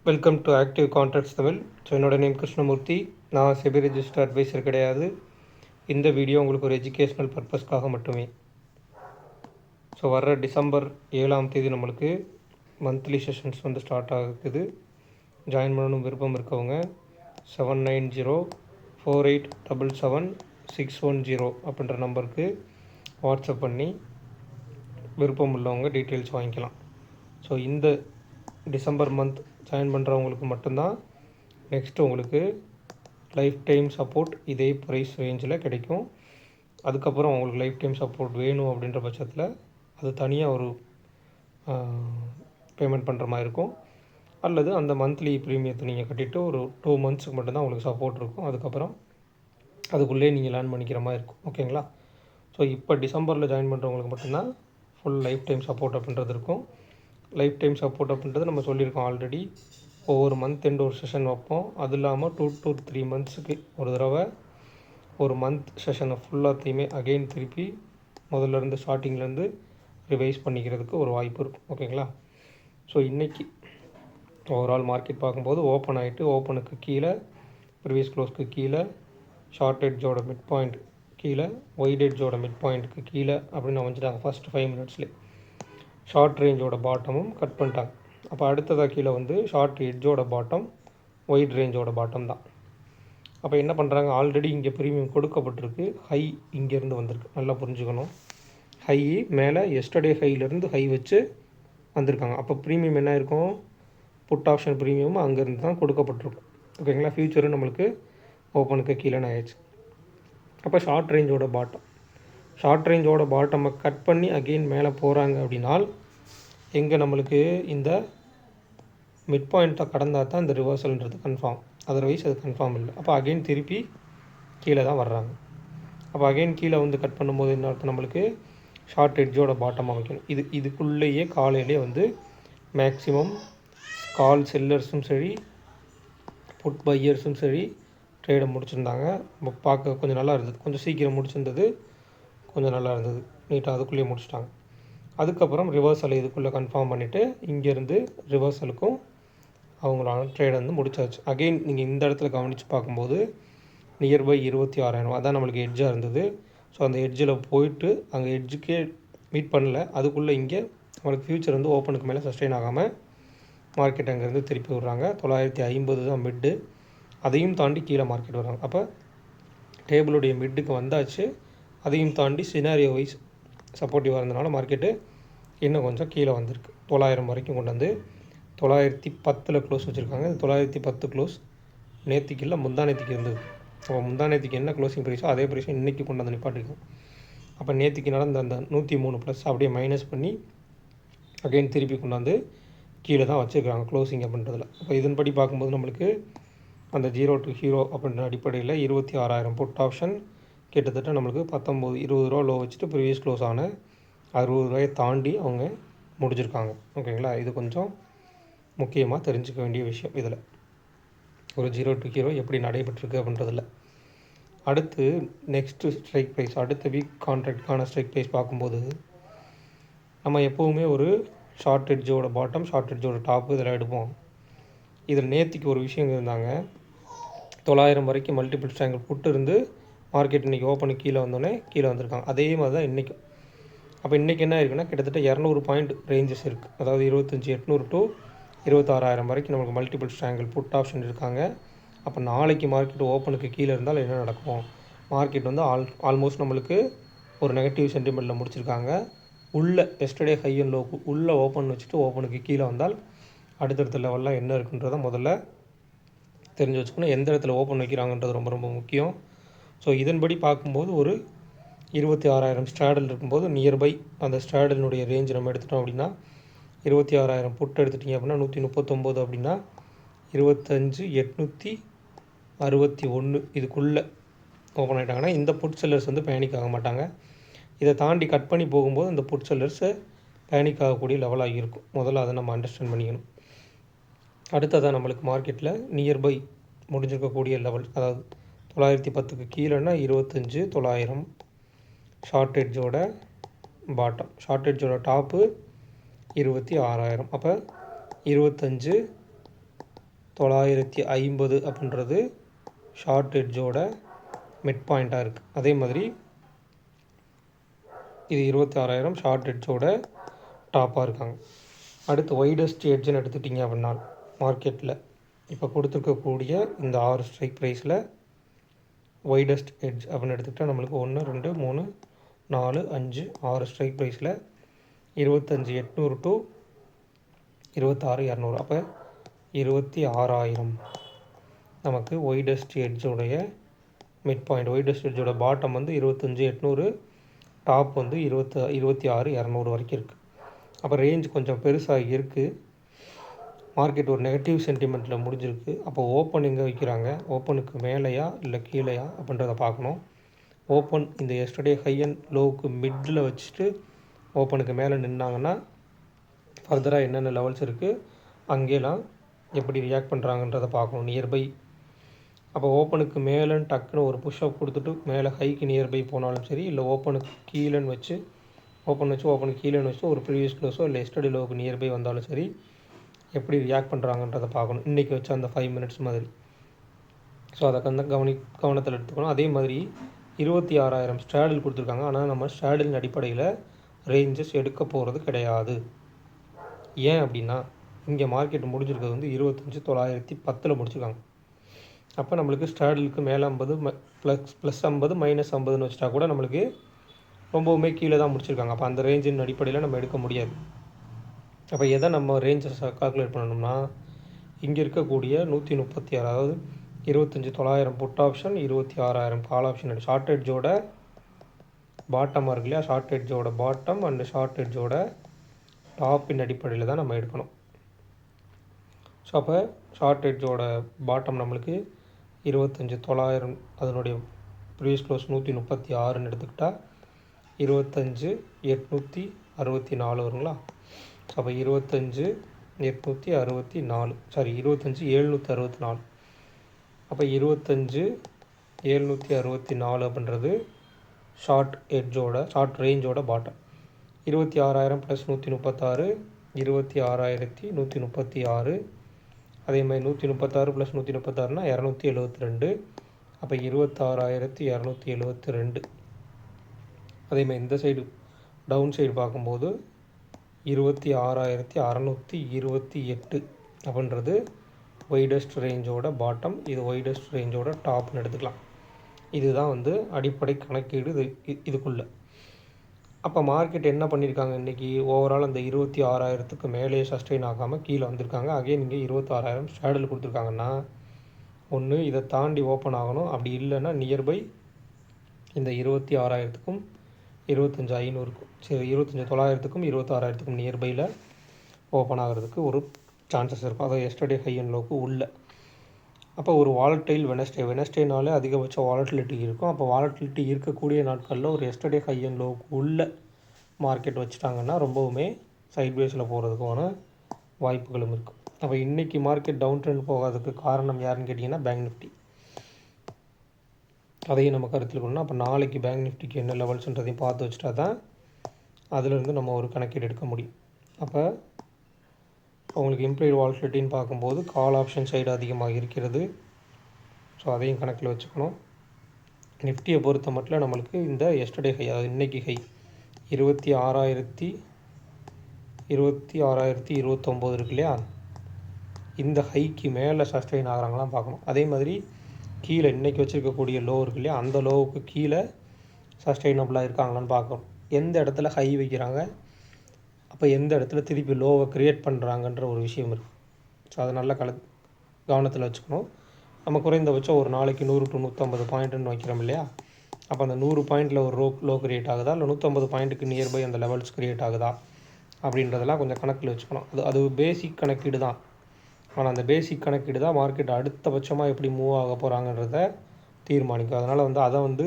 Welcome to active contracts Tamil. So என்னோட name Krishnamurthy. நான் SEBI register advisor கிடையாது. இந்த வீடியோ உங்களுக்கு ஒரு எஜுகேஷ்னல் பர்பஸ்க்காக மட்டுமே. ஸோ வர்ற December 7 நம்மளுக்கு மந்த்லி செஷன்ஸ் ஸ்டார்ட் ஆகுது. ஜாயின் பண்ணணும் விருப்பம் இருக்கவங்க 7904877610 அப்படின்ற நம்பருக்கு வாட்ஸ்அப் பண்ணி விருப்பம் உள்ளவங்க டீட்டெயில்ஸ் வாங்கிக்கலாம். ஸோ இந்த டிசம்பர் மந்த் ஜாயின் பண்ணுறவங்களுக்கு மட்டும்தான் நெக்ஸ்ட்டு உங்களுக்கு லைஃப் டைம் சப்போர்ட் இதே ப்ரைஸ் ரேஞ்சில் கிடைக்கும். அதுக்கப்புறம் உங்களுக்கு லைஃப் டைம் சப்போர்ட் வேணும் அப்படின்ற பட்சத்தில் அது தனியாக ஒரு பேமெண்ட் பண்ணுற மாதிரி இருக்கும். அல்லது அந்த மந்த்லி ப்ரீமியத்தை நீங்கள் கட்டிவிட்டு ஒரு 2 monthsக்கு மட்டும்தான் உங்களுக்கு சப்போர்ட் இருக்கும். அதுக்கப்புறம் அதுக்குள்ளே நீங்கள் லேர்ன் பண்ணிக்கிற மாதிரி இருக்கும். ஓகேங்களா? ஸோ இப்போ டிசம்பரில் ஜாயின் பண்ணுறவங்களுக்கு மட்டும்தான் ஃபுல் லைஃப் டைம் சப்போர்ட் அப்படின்றது இருக்கும். லைஃப் டைம் சப்போர்ட் அப்படின்றது நம்ம சொல்லியிருக்கோம் ஆல்ரெடி. ஒவ்வொரு மந்த் எண்டு ஒரு செஷன் வைப்போம். அது இல்லாமல் 2 to 3 monthsக்கு ஒரு தடவை ஒரு மந்த் செஷனை ஃபுல்லாத்தையுமே அகெயின் திருப்பி முதல்லேருந்து ஸ்டார்டிங்லேருந்து ரிவைஸ் பண்ணிக்கிறதுக்கு ஒரு வாய்ப்பு இருக்கும். ஓகேங்களா? ஸோ இன்றைக்கி ஓவரால் மார்க்கெட் பார்க்கும்போது ஓப்பன் ஆகிட்டு ஓப்பனுக்கு கீழே ப்ரீவியஸ் க்ளோஸ்க்கு கீழே ஷார்ட் எட்ஜோட மிட் பாயிண்ட் கீழே ஒயிட் எட்ஜோட மிட் பாயிண்ட்டுக்கு கீழே அப்படின்னு அமைஞ்சிட்டாங்க. ஃபஸ்ட்டு 5 minutesலேயே ஷார்ட் ரேஞ்சோட பாட்டமும் கட் பண்ணிட்டாங்க. அப்போ அடுத்ததாக கீழே ஷார்ட் எட்ஜோட பாட்டம் ஒயிட் ரேஞ்சோட பாட்டம் தான். அப்போ என்ன பண்ணுறாங்க, ஆல்ரெடி இங்கே ப்ரீமியம் கொடுக்கப்பட்டிருக்கு. ஹை இங்கேருந்து வந்திருக்கு, நல்லா புரிஞ்சுக்கணும். ஹை மேலே எஸ்டர்டே ஹையிலேருந்து ஹை வச்சு வந்திருக்காங்க. அப்போ ப்ரீமியம் என்ன இருக்கும், புட் ஆப்ஷன் ப்ரீமியமும் அங்கேருந்து தான் கொடுக்கப்பட்டிருக்கும். ஓகேங்களா? ஃபியூச்சரும் நம்மளுக்கு ஓப்பனுக்கு கீழே ஆயிடுச்சு. அப்போ ஷார்ட் ரேஞ்சோட பாட்டமை கட் பண்ணி அகெயின் மேலே போகிறாங்க அப்படின்னால் எங்கே நம்மளுக்கு இந்த மிட் பாயிண்ட்டை கடந்தால் தான் இந்த ரிவர்சல்ன்றது கன்ஃபார்ம். அதர்வைஸ் அது கன்ஃபார்ம் இல்லை. அப்போ அகெயின் திருப்பி கீழே தான் வர்றாங்க. அப்போ அகெயின் கீழே கட் பண்ணும்போது என்ன அர்த்தம், நம்மளுக்கு ஷார்ட் எட்ஜோட பாட்டம் அமைக்கணும். இதுக்குள்ளேயே காலையிலே மேக்ஸிமம் கால் செல்லர்ஸும் சரி புட் பையர்ஸும் சரி ட்ரேடை முடிச்சிருந்தாங்க. பார்க்க கொஞ்சம் நல்லா இருந்தது. கொஞ்சம் சீக்கிரம் முடிச்சிருந்தது, கொஞ்சம் நல்லா இருந்தது. நீட்டாக அதுக்குள்ளேயே முடிச்சிட்டாங்க. அதுக்கப்புறம் ரிவர்சல் இதுக்குள்ளே கன்ஃபார்ம் பண்ணிவிட்டு இங்கேருந்து ரிவர்சலுக்கும் அவங்களால ட்ரேட் முடிச்சாச்சு. அகெயின் நீங்கள் இந்த இடத்துல கவனித்து பார்க்கும்போது நியர்பை 26,000 அதான் நம்மளுக்கு எட்ஜாக இருந்தது. ஸோ அந்த எட்ஜில் போயிட்டு அங்கே எட்ஜுக்கே மீட் பண்ணல. அதுக்குள்ளே இங்கே நம்மளுக்கு ஃபியூச்சர் ஓப்பனுக்கு மேலே சஸ்டெயின் ஆகாமல் மார்க்கெட் அங்கேருந்து திருப்பி விட்றாங்க. 950 தான் மிட்டு. அதையும் தாண்டி கீழே மார்க்கெட் வர்றாங்க. அப்போ டேபிளுடைய மிட்டுக்கு வந்தாச்சு. அதையும் தாண்டி சினாரியோ வைஸ் சப்போர்ட்டிவாக இருந்தனால மார்க்கெட்டு இன்னும் கொஞ்சம் கீழே வந்திருக்கு. 900 வரைக்கும் கொண்டு 910 க்ளோஸ் வச்சுருக்காங்க. 910 க்ளோஸ் நேற்றுக்கு இல்லை முந்தா நேற்றுக்கு இருந்தது. அப்போ முந்தா நேற்றுக்கு என்ன க்ளோசிங் ப்ரைஸோ அதே ப்ரைஸும் இன்றைக்கி கொண்டு நிப்பாட்டிருக்கோம். அப்போ நேற்றுக்கு நடந்த அந்த 103+ அப்படியே மைனஸ் பண்ணி அகெயின் திருப்பி கொண்டாந்து கீழே தான் வச்சுருக்காங்க க்ளோசிங் அப்படின்றதில். அப்போ இதன்படி பார்க்கும்போது நம்மளுக்கு அந்த 0 to ஹீரோ அப்படின்ற அடிப்படையில் 26,000 புட் ஆப்ஷன் கிட்டத்தட்ட நம்மளுக்கு 19-20 ரூபா லோ வச்சுட்டு ப்ரீவியஸ் க்ளோஸ் ஆன 60 ரூபாயை தாண்டி அவங்க முடிச்சிருக்காங்க. ஓகேங்களா? இது கொஞ்சம் முக்கியமாக தெரிஞ்சுக்க வேண்டிய விஷயம். இதில் ஒரு 0 to ஹீரோ எப்படி நடைபெற்றிருக்கு அப்படின்றதில்ல. அடுத்து நெக்ஸ்ட்டு ஸ்ட்ரைக் ப்ரைஸ், அடுத்த வீக் கான்ட்ராக்டுக்கான ஸ்ட்ரைக் ப்ரைஸ் பார்க்கும்போது நம்ம எப்போவுமே ஒரு ஷார்ட் எட்ஜோட பாட்டம் ஷார்ட் எட்ஜோட டாப்பு இதெல்லாம் எடுப்போம். இதில் நேற்றுக்கு ஒரு விஷயம் இருந்தாங்க. 900 வரைக்கும் மல்டிபிள் ஸ்ட்ராங்கிள் புட்டு இருந்து மார்க்கெட் இன்றைக்கி ஓப்பனுக்கு கீழே வந்தோடனே கீழே வந்திருக்காங்க. அதே மாதிரி தான் இன்றைக்கும். அப்போ இன்றைக்கி என்ன இருக்குன்னா கிட்டத்தட்ட 200 பாயிண்ட் ரேஞ்சஸ் இருக்குது. அதாவது 25,800 to 26,000 வரைக்கும் நம்மளுக்கு மல்டிபிள் ஸ்ட்ராங்கிள் புட் ஆப்ஷன் இருக்காங்க. அப்போ நாளைக்கு மார்க்கெட் ஓப்பனுக்கு கீழே இருந்தால் என்ன நடக்கும், மார்க்கெட் ஆல்மோஸ்ட் நம்மளுக்கு ஒரு நெகட்டிவ் சென்டிமெண்ட்டில் முடிச்சிருக்காங்க. உள்ள எஸ்டர்டே ஹை அண்ட் லோக்கு உள்ளே ஓப்பன் வச்சுட்டு ஓப்பனுக்கு கீழே வந்தால் அடுத்தடுத்த லெவலில் என்ன இருக்குன்றதை முதல்ல தெரிஞ்சு வச்சுக்கணும். எந்த இடத்துல ஓப்பன் வைக்கிறாங்கன்றது ரொம்ப ரொம்ப முக்கியம். ஸோ இதன்படி பார்க்கும்போது ஒரு 26,000 ஸ்ட்ராடல் இருக்கும்போது நியர்பை அந்த ஸ்ட்ராடலினுடைய ரேஞ்ச் நம்ம எடுத்துட்டோம் அப்படின்னா 26,000 புட் எடுத்துட்டிங்க அப்படின்னா 139 அப்படின்னா 25,861 இதுக்குள்ளே ஓப்பன் ஆகிட்டாங்கன்னா இந்த புட் செல்லர்ஸ் பேனிக் ஆக மாட்டாங்க. இதை தாண்டி கட் பண்ணி போகும்போது அந்த புட் செல்லர்ஸை பேனிக் ஆகக்கூடிய லெவலாக இருக்கும். முதல்ல அதை நம்ம அண்டர்ஸ்டாண்ட் பண்ணிக்கணும். அடுத்ததாக நம்மளுக்கு மார்க்கெட்டில் நியர்பை முடிஞ்சிருக்கக்கூடிய லெவல், அதாவது 910க்கு கீழேன்னா 25,900 ஷார்ட் எட்ஜோட பாட்டம், ஷார்ட் எட்ஜோட டாப்பு 26,000. அப்போ 25 950 அப்படின்றது ஷார்ட் எட்ஜோட மிட் பாயிண்ட்டாக இருக்குது. அதே மாதிரி இது 26,000 ஷார்ட் எட்ஜோட டாப்பாக இருக்காங்க. அடுத்து வைடஸ்ட் எட்ஜுன்னு எடுத்துட்டிங்க அப்படின்னா மார்க்கெட்டில் இப்போ கொடுத்துருக்கக்கூடிய இந்த 6 ஸ்ட்ரைக் ப்ரைஸில் வைடஸ்ட் எட்ஜ் அப்படின்னு எடுத்துக்கிட்டால் நம்மளுக்கு 1 2 3 4 5 6 ஸ்ட்ரைக் ப்ரைஸில் 25,800 டு 26,200, அப்போ 26,000 நமக்கு வைடஸ்ட் எட்ஜோடைய மிட் பாயிண்ட். வைடஸ்ட் எட்ஜோட பாட்டம் வந்து 25,800, டாப் வந்து 26,200 வரைக்கும் இருக்குது. அப்போ ரேஞ்ச் கொஞ்சம் பெருசாக இருக்குது. மார்க்கெட் ஒரு நெகட்டிவ் சென்டிமெண்ட்டில் முடிஞ்சிருக்கு. அப்போ ஓப்பன் எங்கே வைக்கிறாங்க, ஓப்பனுக்கு மேலேயா இல்லை கீழேயா அப்படின்றத பார்க்கணும். ஓப்பன் இந்த எஸ்டர்டே ஹை அண்ட் லோவுக்கு மிட்டில் வச்சுட்டு ஓப்பனுக்கு மேலே நின்னாங்கன்னா ஃபர்தராக என்னென்ன லெவல்ஸ் இருக்குது அங்கேலாம் எப்படி ரியாக்ட் பண்ணுறாங்கன்றதை பார்க்கணும் நியர்பை. அப்போ ஓப்பனுக்கு மேலேன்னு டக்குன்னு ஒரு புஷ்அப் கொடுத்துட்டு மேலே ஹைக்கு நியர்பை போனாலும் சரி, இல்லை ஓப்பனுக்கு கீழேன்னு வச்சு ஓப்பனுக்கு கீழேன்னு வச்சு ஒரு ப்ரீவியஸ் க்ளோஸோ இல்லை எஸ்டர்டே லோவுக்கு நியர்பை வந்தாலும் சரி எப்படி ரியாக்ட் பண்ணுறாங்கன்றதை பார்க்கணும். இன்றைக்கி வச்சு அந்த 5 மினிட்ஸ் மாதிரி. ஸோ அதை கவனத்தில் எடுத்துக்கணும். அதே மாதிரி 26,000 ஸ்ட்ராடில் கொடுத்துருக்காங்க. ஆனால் நம்ம ஸ்ட்ராடிலின் அடிப்படையில் ரேஞ்சஸ் எடுக்க போகிறது கிடையாது. ஏன் அப்படின்னா இங்கே மார்க்கெட் முடிஞ்சிருக்கிறது வந்து 25,910 முடிச்சிருக்காங்க. அப்போ நம்மளுக்கு ஸ்ட்ராடிலுக்கு மேலே 50 +50 -50ன்னு வச்சுட்டா கூட நம்மளுக்கு ரொம்பவுமே கீழே தான் முடிச்சிருக்காங்க. அப்போ அந்த ரேஞ்சின் அடிப்படையில் நம்ம எடுக்க முடியாது. அப்போ எதை நம்ம ரேஞ்சஸ் கால்குலேட் பண்ணணும்னா இங்கே இருக்கக்கூடிய 136, அதாவது 25,900 put option, 26,000 call option, short எட்ஜோட பாட்டமாக இருக்கு இல்லையா, ஷார்ட் எட்ஜோட பாட்டம் அண்டு ஷார்ட் எட்ஜோட டாப்பின் அடிப்படையில் தான் நம்ம எடுக்கணும். ஸோ அப்போ ஷார்ட் எட்ஜோட பாட்டம் நம்மளுக்கு 25,900, அதனுடைய ப்ரீவியஸ் க்ளோஸ் 136ன்னு எடுத்துக்கிட்டால் 25,864 வருங்களா. அப்போ 25,864, சாரி 25,764. அப்போ 25,764 அப்படின்றது ஷார்ட் ரேஞ்சோட பாட்டம். 26,000 + 136 26,136. அதே மாதிரி 136 + 136னா 272. அப்போ 26,272. அதே மாதிரி இந்த சைடு டவுன் சைடு பார்க்கும்போது 26,628 அப்படின்றது வைடஸ்ட் ரேஞ்சோட பாட்டம், இது வைடஸ்ட் ரேஞ்சோட டாப்னு எடுத்துக்கலாம். இதுதான் வந்து அடிப்படை கணக்கீடு இதுக்குள்ளே. அப்போ மார்க்கெட் என்ன பண்ணியிருக்காங்க, இன்றைக்கி ஓவரால் அந்த 26,000க்கு மேலே சஸ்டெயின் ஆகாமல் கீழே வந்திருக்காங்க. அகைன் இங்கே 26,000 ஸ்ட்ராடில் கொடுத்துருக்காங்கன்னா ஒன்று இதை தாண்டி ஓப்பன் ஆகணும், அப்படி இல்லைன்னா நியர்பை இந்த 26,000க்கும் 25,500க்கும், சரி 25,900க்கும் 26,000க்கும் நியர்பையில் ஓப்பன் ஆகிறதுக்கு ஒரு சான்சஸ் இருக்கும். அதாவது எஸ்டர்டே ஹை அண்ட் லோவுக்கு உள்ள. அப்போ ஒரு வாலட்டைல் வெனஸ்டேனாலே அதிகபட்ச வாலட்டிலிட்டி இருக்கும். அப்போ வாலட்டிலிட்டி இருக்கக்கூடிய நாட்களில் ஒரு எஸ்டர்டே ஹை அண்ட் லோவுக்கு உள்ள மார்க்கெட் வச்சுட்டாங்கன்னா ரொம்பவுமே சைட்வேஸில் போகிறதுக்கான வாய்ப்புகளும் இருக்கும். அப்போ இன்றைக்கி மார்க்கெட் டவுன் ட்ரெண்ட் போகாததுக்கு காரணம் யாருன்னு கேட்டிங்கன்னா பேங்க் நிஃப்டி. அதையும் நம்ம கருத்தில் கொள்ளணும். அப்போ நாளைக்கு பேங்க் நிஃப்டிக்கு என்ன லெவல்ஸ்ன்றதையும் பார்த்து வச்சுட்டா தான் அதிலிருந்து நம்ம ஒரு கணக்கீடு எடுக்க முடியும். அப்போ உங்களுக்கு இம்ப்ளாய்டு வாலட்டிலிட்டின்னு பார்க்கும்போது கால் ஆப்ஷன் சைடு அதிகமாக இருக்கிறது. ஸோ அதையும் கணக்கில் வச்சுக்கணும். நிஃப்டியை பொறுத்த மட்டும் நம்மளுக்கு இந்த எஸ்டர்டே ஹை, அதாவது இன்றைக்கி ஹை 26,029 இருக்கு இல்லையா, இந்த ஹைக்கு மேலே சஸ்டெயின் ஆகிறாங்களாம் பார்க்கணும். அதே மாதிரி கீழே இன்றைக்கி வச்சுருக்கக்கூடிய லோ இருக்கு இல்லையா, அந்த லோவுக்கு கீழே சஸ்டெயினபிளாக இருக்காங்களான்னு பார்க்கணும். எந்த இடத்துல ஹை வைக்கிறாங்க, அப்போ எந்த இடத்துல திருப்பி லோவை க்ரியேட் பண்ணுறாங்கன்ற ஒரு விஷயம் இருக்குது. ஸோ அதை நல்லா கவனத்தில் வச்சுக்கணும். நம்ம குறைந்தபட்சம் ஒரு நாளைக்கு 100 to 150 பாயிண்ட்டுன்னு வைக்கிறோம் இல்லையா, அப்போ அந்த 100 பாயிண்டில் ஒரு லோ க்ரியேட் ஆகுதா, இல்லை 150 பாயிண்ட்டுக்கு நியர்பை அந்த லெவல்ஸ் க்ரியேட் ஆகுதா அப்படின்றதெல்லாம் கொஞ்சம் கணக்கில் வச்சுக்கணும். அது பேசிக் கணக்கீடு தான். ஆனால் அந்த பேசிக் கணக்கீடு தான் மார்க்கெட் அடுத்தபட்சமாக எப்படி மூவ் ஆக போகிறாங்கன்றத தீர்மானிக்கும். அதனால் வந்து அதை வந்து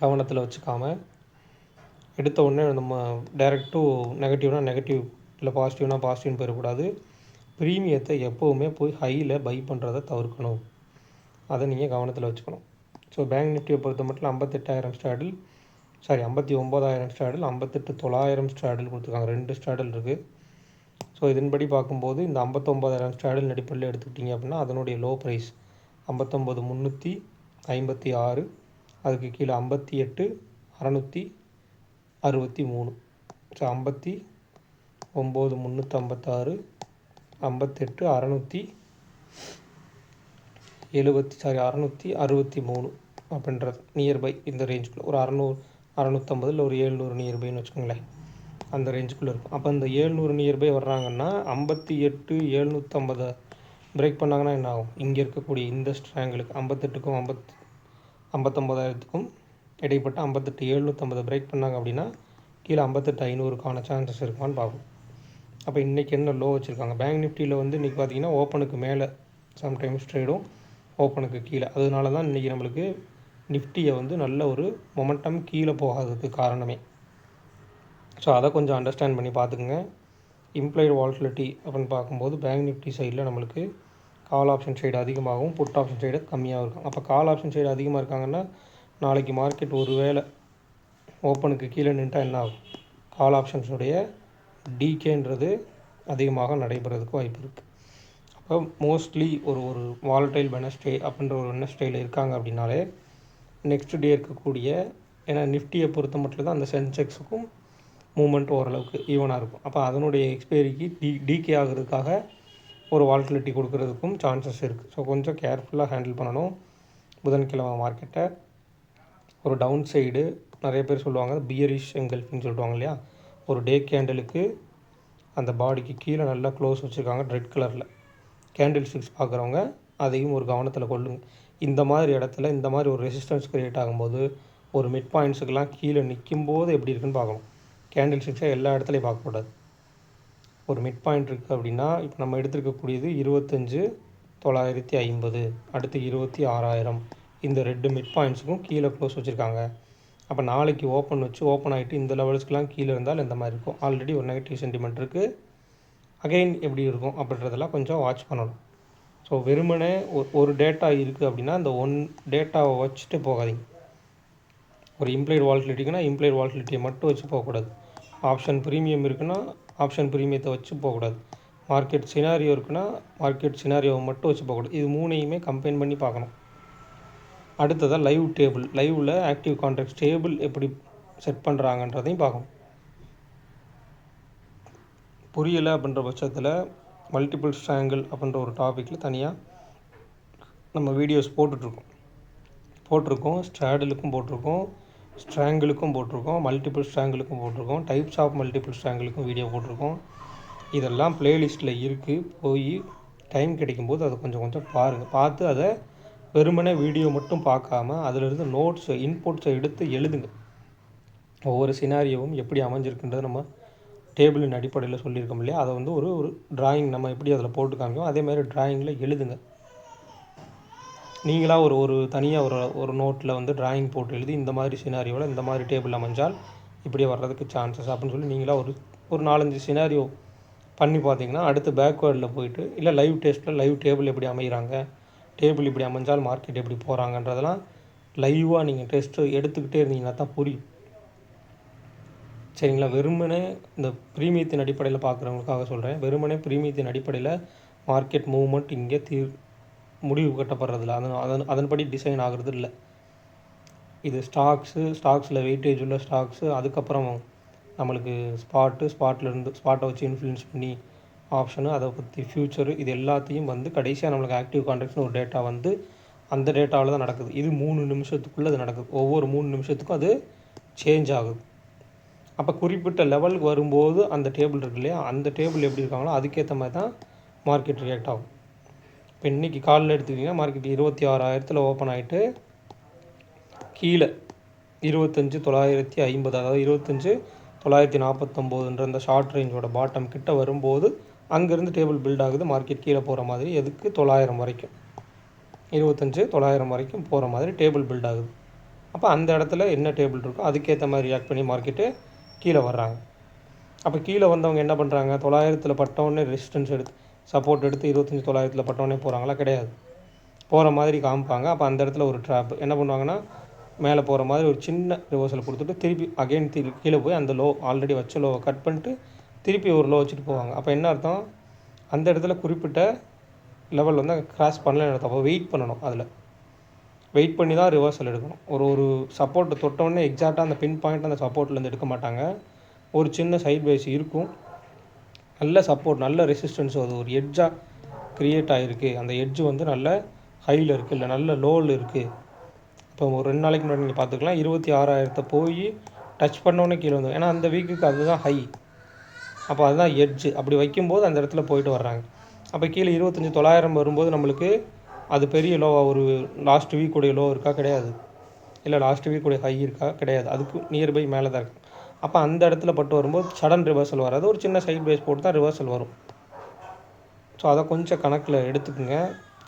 கவனத்தில் வச்சுக்காமல் எடுத்த உடனே நம்ம டைரக்ட் டு நெகட்டிவ்னா நெகட்டிவ், இல்லை பாசிட்டிவ்னா பாசிட்டிவ்னு போயிடக்கூடாது. ப்ரீமியத்தை எப்போவுமே போய் ஹையில் பை பண்ணுறதை தவிர்க்கணும். அதை நீங்கள் கவனத்தில் வச்சுக்கணும். ஸோ பேங்க் நிஃப்டியை பொறுத்த மட்டும் 58,000 ஸ்ட்ராடில், சாரி 59,000 ஸ்ட்ராடில், 58,900 ஸ்ட்ராடில் கொடுத்துருக்காங்க. 2 ஸ்ட்ராடில் இருக்குது. ஸோ இதன்படி பார்க்கும்போது இந்த 59,000 ஸ்ட்ராடல் அடிப்படையில் எடுத்துக்கிட்டிங்க அப்படின்னா அதனுடைய லோ ப்ரைஸ் 59,356, அதுக்கு கீழே 58,663. ஸோ 59,356, 663 அப்படின்றது நியர்பை இந்த ரேஞ்சுக்குள்ளே ஒரு 650 இல்லை ஒரு 700 நியர்பைன்னு வச்சுக்கோங்களேன். அந்த ரேஞ்சுக்குள்ளே இருக்கும். அப்போ இந்த 700 நியர்பை வர்றாங்கன்னா 58,750 பிரேக் பண்ணாங்கன்னா என்ன ஆகும்? இங்கே இருக்கக்கூடிய இந்த ஸ்ட்ராங்கிளுக்கு 58க்கும் 59,000க்கும் இடைப்பட்ட 58,750 பிரேக் பண்ணாங்க அப்படின்னா கீழே 58,500க்கான சான்சஸ் இருக்கான்னு பார்க்கும். அப்போ இன்றைக்கி என்ன லோ வச்சுருக்காங்க? பேங்க் நிஃப்டியில் வந்து இன்றைக்கி பார்த்திங்கன்னா ஓப்பனுக்கு மேலே சம்டைம்ஸ் ட்ரேடும், ஓப்பனுக்கு கீழே. அதனால தான் இன்றைக்கி நம்மளுக்கு நிஃப்டியை வந்து நல்ல ஒரு மொமெண்டம் கீழே போகாததுக்கு காரணமே. ஸோ அதை கொஞ்சம் அண்டர்ஸ்டாண்ட் பண்ணி பார்த்துக்குங்க. இம்ப்ளைடு வால்டிலிட்டி அப்படின்னு பார்க்கும்போது பேங்க் நிஃப்டி சைடில் நம்மளுக்கு கால் ஆப்ஷன் சைடு அதிகமாகவும் புட் ஆப்ஷன் சைடு கம்மியாகவும் இருக்கும். அப்போ கால் ஆப்ஷன் சைடு அதிகமாக இருக்காங்கன்னா நாளைக்கு மார்க்கெட் ஒரு வேளை ஓப்பனுக்கு கீழே நின்றால் என்ன ஆகும்? கால் ஆப்ஷன்ஸுடைய டிகேன்றது அதிகமாக நடைபெறதுக்கு வாய்ப்பு இருக்குது. அப்போ மோஸ்ட்லி ஒரு வாலடைல் வெனஸ்டே அப்படின்ற ஒரு வெனஸ்டேயில் இருக்காங்க அப்படின்னாலே நெக்ஸ்ட் டே இருக்கக்கூடிய, ஏன்னா நிஃப்டியை பொறுத்த மட்டும் தான் அந்த சென்செக்ஸுக்கும் மூமெண்ட் ஓரளவுக்கு ஈவனாக இருக்கும். அப்போ அதனுடைய எக்ஸ்பைரிக்கு டிகே ஆகிறதுக்காக ஒரு வால்டிலிட்டி கொடுக்கறதுக்கும் சான்சஸ் இருக்குது. ஸோ கொஞ்சம் கேர்ஃபுல்லாக ஹேண்டில் பண்ணணும் புதன்கிழமை மார்க்கெட்டை. ஒரு டவுன் சைடு நிறைய பேர் சொல்லுவாங்க பியரிஷ் எங்கல்ஃபின்னு சொல்லுவாங்க இல்லையா, ஒரு டே கேண்டலுக்கு அந்த பாடிக்கு கீழே நல்லா க்ளோஸ் வச்சுருக்காங்க ரெட் கலரில். கேண்டில் ஸ்டிக்ஸ் பார்க்குறவங்க அதையும் ஒரு கவனத்தில் கொள்ளுங்க. இந்த மாதிரி இடத்துல இந்த மாதிரி ஒரு ரெசிஸ்டன்ஸ் க்ரியேட் ஆகும்போது ஒரு மிட் பாயிண்ட்ஸுக்கெல்லாம் கீழே நிற்கும்போது எப்படி இருக்குன்னு பார்க்கணும். கேண்டில் ஸ்டிக்ஸை எல்லா இடத்துலையும் பார்க்கக்கூடாது. ஒரு மிட் பாயிண்ட் இருக்குது அப்படின்னா இப்போ நம்ம எடுத்துருக்கக்கூடியது 25,950, அடுத்து 26,000. இந்த ரெண்டு மிட் பாயிண்ட்ஸுக்கும் கீழே க்ளோஸ் வச்சுருக்காங்க. அப்போ நாளைக்கு ஓப்பன் ஆகிட்டு இந்த லெவல்ஸ்க்கெலாம் கீழே இருந்தால் இந்த மாதிரி இருக்கும். ஆல்ரெடி ஒரு நெகட்டிவ் சென்டிமெண்ட் இருக்குது. அகைன் எப்படி இருக்கும் அப்படின்றதெல்லாம் கொஞ்சம் வாட்ச் பண்ணணும். ஸோ வெறுமனே ஒரு டேட்டா இருக்குது அப்படின்னா அந்த டேட்டாவை வச்சுட்டு போகாதீங்க. ஒரு இம்ப்ளைடு வால்டிலிட்டிக்குன்னா இம்ப்ளைடு வால்டிலிட்டியை மட்டும் வச்சு போகக்கூடாது. ஆப்ஷன் ப்ரீமியம் இருக்குன்னா ஆப்ஷன் ப்ரீமியத்தை வச்சு போகக்கூடாது. மார்க்கெட் சினாரியோ இருக்குன்னா மார்க்கெட் சினாரியோவை மட்டும் வச்சு போகக்கூடாது. இது மூணையுமே கம்பைன் பண்ணி பார்க்கணும். அடுத்ததாக லைவ் டேபிள், லைவில் ஆக்டிவ் கான்ட்ராக்ட்ஸ் டேபிள் எப்படி செட் பண்ணுறாங்கன்றதையும் பார்க்கணும். புரியலை அப்படின்ற பட்சத்தில் மல்டிபிள் ஸ்ட்ராங்கிள் அப்படின்ற ஒரு டாப்பிக்கில் தனியாக நம்ம வீடியோஸ் போட்டிருக்கோம். ஸ்ட்ராடலுக்கும் போட்டிருக்கோம், ஸ்ட்ராங்கிளுக்கும் போட்டிருக்கோம், மல்டிபிள் ஸ்ட்ராங்கிளுக்கும் போட்டிருக்கோம், டைப்ஸ் ஆஃப் மல்டிபிள் ஸ்ட்ராங்கிளுக்கும் வீடியோ போட்டிருக்கோம். இதெல்லாம் ப்ளேலிஸ்ட்டில் இருக்குது. போய் டைம் கிடைக்கும்போது அதை கொஞ்சம் பாருங்கள். பார்த்து அதை வெறுமனே வீடியோ மட்டும் பார்க்காம அதிலிருந்து நோட்ஸை இன்புட்ஸை எடுத்து எழுதுங்க. ஒவ்வொரு சினாரியோவும் எப்படி அமைஞ்சிருக்குன்றது நம்ம டேபிளின் அடிப்படையில் சொல்லியிருக்கோம் இல்லையா, அதை வந்து ஒரு ட்ராயிங் நம்ம எப்படி அதில் போட்டு காமிக்கோம் அதே மாதிரி ட்ராயிங்கில் எழுதுங்க. நீங்களாக ஒரு தனியாக ஒரு நோட்டில் வந்து ட்ராயிங் போட்டு எழுதி இந்த மாதிரி சினாரியோவில் இந்த மாதிரி டேபிள் அமைஞ்சால் இப்படி வர்றதுக்கு சான்சஸ் அப்படின்னு சொல்லி நீங்களாக ஒரு 4-5 சினாரியோ பண்ணி பார்த்தீங்கன்னா அடுத்து பேக்வேர்டில் போயிட்டு இல்லை லைவ் டெஸ்ட்டில் லைவ் டேபிள் எப்படி அமைகிறாங்க, டேபிள் இப்படி அமைஞ்சால் மார்க்கெட் எப்படி போகிறாங்கன்றதெல்லாம் லைவாக நீங்கள் டெஸ்ட்டு எடுத்துக்கிட்டே இருந்தீங்கன்னா தான் புரியும். சரிங்களா? வெறுமனே இந்த ப்ரீமியத்தின் அடிப்படையில் பார்க்குறவங்களுக்காக சொல்கிறேன். வெறுமனே ப்ரீமியத்தின் அடிப்படையில் மார்க்கெட் மூவ்மெண்ட் இங்கே முடிவு கட்டப்படுறதில்ல. அதன்படி டிசைன் ஆகிறது இல்லை. இது ஸ்டாக்ஸில் வெயிட்டேஜ் உள்ள ஸ்டாக்ஸு, அதுக்கப்புறம் நம்மளுக்கு ஸ்பாட்டை வச்சு இன்ஃப்ளூயன்ஸ் பண்ணி ஆப்ஷனு, அதை பற்றி ஃப்யூச்சரு, இது எல்லாத்தையும் வந்து கடைசியாக நம்மளுக்கு ஆக்டிவ் கான்ட்ராக்ட்ஸ்னு ஒரு டேட்டா வந்து அந்த டேட்டாவில் தான் நடக்குது. இது 3 நிமிஷத்துக்குள்ளே அது நடக்குது. ஒவ்வொரு 3 நிமிஷத்துக்கும் அது சேஞ்ச் ஆகுது. அப்போ குறிப்பிட்ட லெவலுக்கு வரும்போது அந்த டேபிள் இருக்கு இல்லையா, அந்த டேபிள் எப்படி இருக்காங்களோ அதுக்கேற்ற மாதிரி தான் மார்க்கெட் ரியாக்ட் ஆகும். இப்போ இன்றைக்கி காலில் எடுத்துக்கிட்டிங்கன்னா மார்க்கெட் 26,000 ஓப்பன் ஆகிட்டு கீழே 25,950, அதாவது 25,949 அந்த ஷார்ட் ரேஞ்சோட பாட்டம் கிட்ட வரும்போது அங்கேருந்து டேபிள் பில்ட் ஆகுது. மார்க்கெட் கீழே போகிற மாதிரி எதுக்கு 900 வரைக்கும் 25,900 வரைக்கும் போகிற மாதிரி டேபிள் பில்ட் ஆகுது. அப்போ அந்த இடத்துல என்ன டேபிள் இருக்கோ அதுக்கேற்ற மாதிரி ரியாக்ட் பண்ணி மார்க்கெட்டு கீழே வர்றாங்க. அப்போ கீழே வந்தவங்க என்ன பண்ணுறாங்க, 900 பட்டவுடனே ரெசிஸ்டன்ஸ் சப்போர்ட் எடுத்து 25,900 பட்டவுடனே போகிறாங்களா? கிடையாது. போகிற மாதிரி காமிப்பாங்க. அப்போ அந்த இடத்துல ஒரு ட்ராப் என்ன பண்ணுவாங்கன்னா மேலே போகிற மாதிரி ஒரு சின்ன ரிவர்சல் கொடுத்துட்டு திருப்பி அகைன் கீழே போய் அந்த லோ ஆல்ரெடி வச்ச லோவை கட் பண்ணிட்டு திருப்பி ஒரு லோ வச்சுட்டு போவாங்க. அப்போ என்ன அர்த்தம், அந்த இடத்துல குறிப்பிட்ட லெவல் வந்து கிராஸ் பண்ணலன்னு அர்த்தம். அப்போ வெயிட் பண்ணணும், அதில் வெயிட் பண்ணி தான் ரிவர்சல் எடுக்கணும். ஒரு சப்போர்ட்டை தொட்டோடனே எக்ஸாக்டாக அந்த பின் பாயிண்ட் அந்த சப்போர்ட்லேருந்து எடுக்க மாட்டாங்க. ஒரு சின்ன சைட் வைஸ் இருக்கும், நல்ல சப்போர்ட் நல்ல ரெசிஸ்டன்ஸ், அது ஒரு எட்ஜாக க்ரியேட் ஆகிருக்கு, அந்த எட்ஜ் வந்து நல்ல ஹையில் இருக்குது இல்லை நல்ல லோவில் இருக்குது. இப்போ ஒரு 2 நாளைக்கு முன்னாடி நீங்கள் பார்த்துக்கலாம், 26,000 போய் டச் பண்ணோன்னே கீழே வந்து, ஏன்னா அந்த வீக்குக்கு அதுதான் ஹை, அப்போ அதுதான் எட்ஜு. அப்படி வைக்கும்போது அந்த இடத்துல போயிட்டு வர்றாங்க. அப்போ கீழே 25,900 வரும்போது நம்மளுக்கு அது பெரிய லோவாக, ஒரு லாஸ்ட் வீக்குடைய லோ இருக்கா, கிடையாது. இல்லை லாஸ்ட் வீக்குடைய ஹை இருக்கா, கிடையாது. அதுக்கு நியர்பை மேலே தான் இருக்கும். அப்போ அந்த இடத்துல பட்டு வரும்போது சடன் ரிவர்சல் வராது, ஒரு சின்ன சைட் பேஸ் போட்டு தான் ரிவர்சல் வரும். ஸோ அதை கொஞ்சம் கணக்கில் எடுத்துக்கோங்க,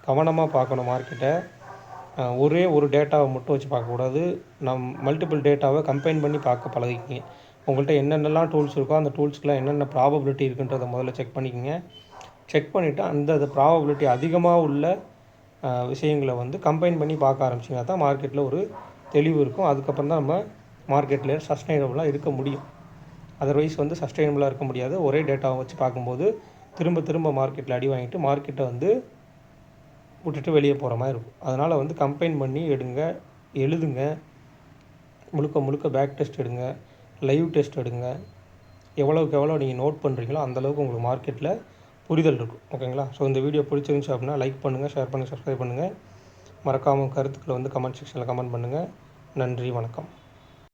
கவனமாக பார்க்கணும் மார்க்கெட்டை. ஒரே ஒரு டேட்டாவை மட்டும் வச்சு பார்க்கக்கூடாது, மல்டிபிள் டேட்டாவை கம்பைன் பண்ணி பார்க்க பழகிக்கிங்க. உங்கள்கிட்ட என்னென்னலாம் டூல்ஸ் இருக்கோ அந்த டூல்ஸ்க்கெலாம் என்னென்ன ப்ராபபிலிட்டி இருக்குன்றதை முதல்ல செக் பண்ணிக்கோங்க. செக் பண்ணிவிட்டு அந்த ப்ராபபிலிட்டி அதிகமாக உள்ள விஷயங்களை வந்து கம்பைன் பண்ணி பார்க்க ஆரம்பிச்சிங்கன்னா தான் மார்க்கெட்டில் ஒரு தெளிவு இருக்கும். அதுக்கப்புறம் தான் நம்ம மார்க்கெட்டில் சஸ்டைனபுளாக இருக்க முடியும். அதர்வைஸ் வந்து சஸ்டைனபுளாக இருக்க முடியாது. ஒரே டேட்டாவை வச்சு பார்க்கும்போது திரும்ப திரும்ப மார்க்கெட்டில் அடி வாங்கிட்டு மார்க்கெட்டை வந்து விட்டுட்டு வெளியே போகிற மாதிரி இருக்கும். அதனால் வந்து கம்பைன் பண்ணி எடுங்க, எழுதுங்க, முழுக்க முழுக்க பேக் டெஸ்ட் எடுங்க, லைவ் டெஸ்ட் எடுங்க. எவ்வளோக்கு எவ்வளோ நீங்கள் நோட் பண்ணுறீங்களோ அந்தளவுக்கு உங்களுக்கு மார்க்கெட்டில் புரிதல் இருக்கும். ஓகேங்களா? ஸோ இந்த வீடியோ பிடிச்சிருந்துச்சு அப்படின்னா லைக் பண்ணுங்கள், ஷேர் பண்ணுங்கள், சப்ஸ்கிரைப் பண்ணுங்கள். மறக்காமல் கருத்துக்களை வந்து கமெண்ட் செக்ஷனில் கமெண்ட் பண்ணுங்கள். நன்றி, வணக்கம்.